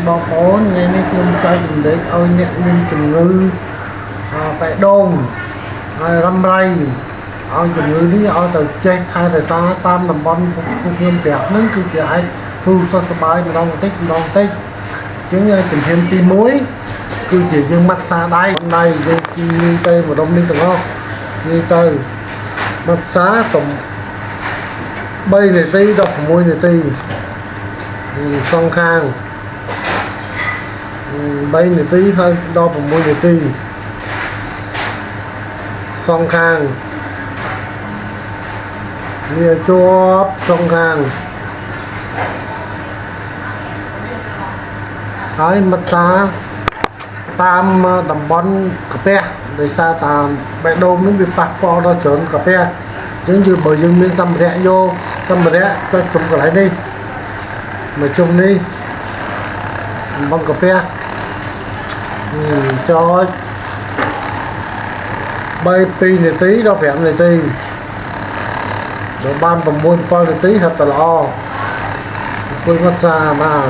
បងប្អូនថ្ងៃនេះខ្ញុំចង់ជម្រាបឲ្យអ្នកមានជំងឺបេះដូងហើយរ៉ាំរ៉ៃឲ្យជំងឺនេះឲ្យទៅចេះថែរក្សាតាមតំបន់ពួកខ្ញុំប្រាប់ហ្នឹងគឺជាអាចទូសុខសប្បាយម្ដងបន្តិចម្ដងបន្តិចអញ្ចឹងជំហានទី1គឺជាយើងម៉ាត់សាដៃយើងជិះទៅម្ដុំនេះទាំងអស់នេះទៅម៉ាត់សាទៅ3នាទីដល់6នាទីសងខាង3នាទីហើយដល់6នាទីសងខាងវាជាប់សងខាងហើយម៉ាត់សាតាមតំបន់កាពះដោយសារតាមបេះដូងនេះវាប៉ះពាល់ដល់ច្រើនកាពះអញ្ចឹងបើយើងមានសម្ភារៈយកសម្ភារៈចុចចំកន្លែងនេះមកជុំនេះតំបន់កាពះចុច2នាទីដល់5នាទីដល់បាន6 7នាទីហត់ទៅល្អអង្គុយម៉ាត់សាមក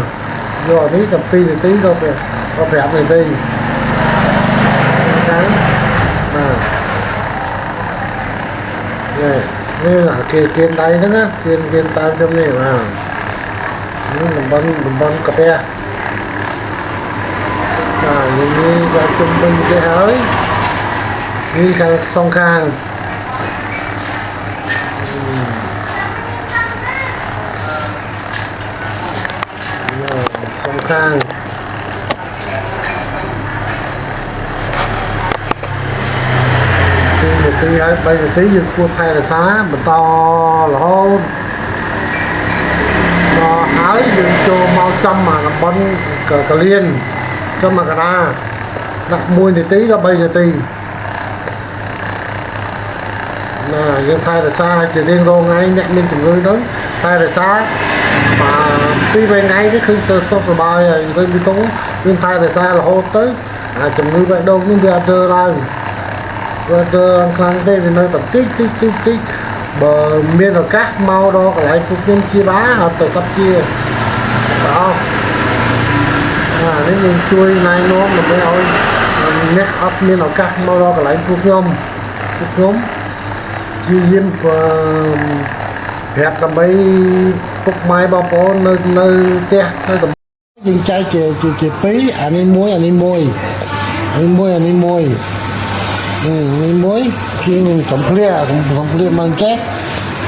យកនេះដល់2នាទីដល់5នាទីហ្នឹងនេះគេគៀនដៃហ្នឹងណាគៀនតាមខ្ញុំនេះបាទនេះតំបន់កាពះយើងនេះដល់ជុំវិញគេហើយនេះខាងសងខាងសងខាងនាទីហើយ3នាទីយើងគួរថែរក្សាបន្តរហូតដល់ហើយយើងចូលមកចំតំបន់កលៀនចំមកកណ្ដាលដាក់1នាទីដល់3នាទីណាយើងថែរក្សាជារៀងរាល់ថ្ងៃអ្នកមានជំងឺហ្នឹងថែរក្សាពី3ថ្ងៃនេះគឺសុខសប្បាយហើយទៅពីតុងយើងថែរក្សារហូតទៅជំងឺបេះដូងនេះវាអត់រើឡើងវារើខ្លាំងទេវានៅតែតិចបើមានឱកាសមកដល់កន្លែងពួកខ្ញុំជាបាអត់ទៅកាត់ជាតោះនេះយើងជួយណែនាំដើម្បីឲ្យអ្នកអត់មានឱកាសមកដល់កន្លែងពួកខ្ញុំជាយាមប្រាប់ដើម្បីពុកម៉ែបងប្អូននៅផ្ទះនៅយើងចែកជា2អានេះមួយជាងសំភ្លាមកចេះ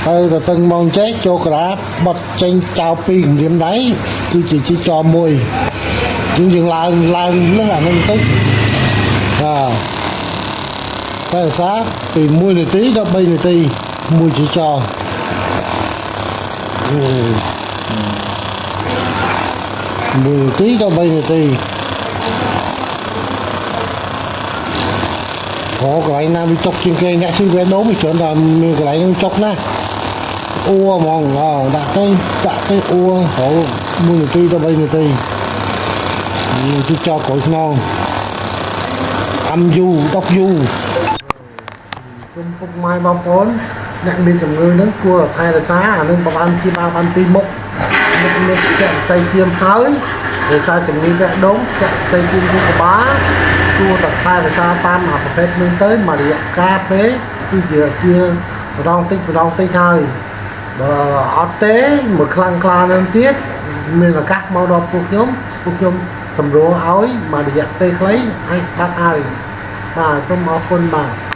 ហើយទៅតឹងមកចេះចូលក្រាបបត់ចេញចោល2គម្រាមដៃគឺជាជីចមួយយើងឡើងលើអានេះទៅតែសារពី1នាទីដល់3នាទីមួយជីច1នាទីដល់3នាទីកន្លែងណាវាចុកជាងគេអ្នកស៊ីវេដូមច្រើនតែមានកន្លែងហ្នឹងចុកណាអ៊ូហ្មងដាក់ទៅអ៊ូហើយ1នាទីដល់3នាទីទីចោលក្រោយខ្នង10យូគុំពុកម៉ែបងប្អូនអ្នកមានជំងឺហ្នឹងគួរថែរក្សាអានឹងបានជាបានពីមុខនេះចាក់ផ្ទៃឈាមហើយដោយសារជំងឺបេះដូងចាក់ផ្ទៃឈាមគឺក្បាលគួរតែថែរក្សាតាមប្រភេទហ្នឹងទៅមួយរយៈកាលពេលគឺជាម្ដងតិចហើយបើអត់ទេមួយខ្លាំងក្លានឹងទៀតមានឱកាសមកដល់ពួកខ្ញុំសម្រួលឲ្យមួយរយៈពេលខ្លីឲ្យបាត់ហើយបាទសូមអរគុណបាទ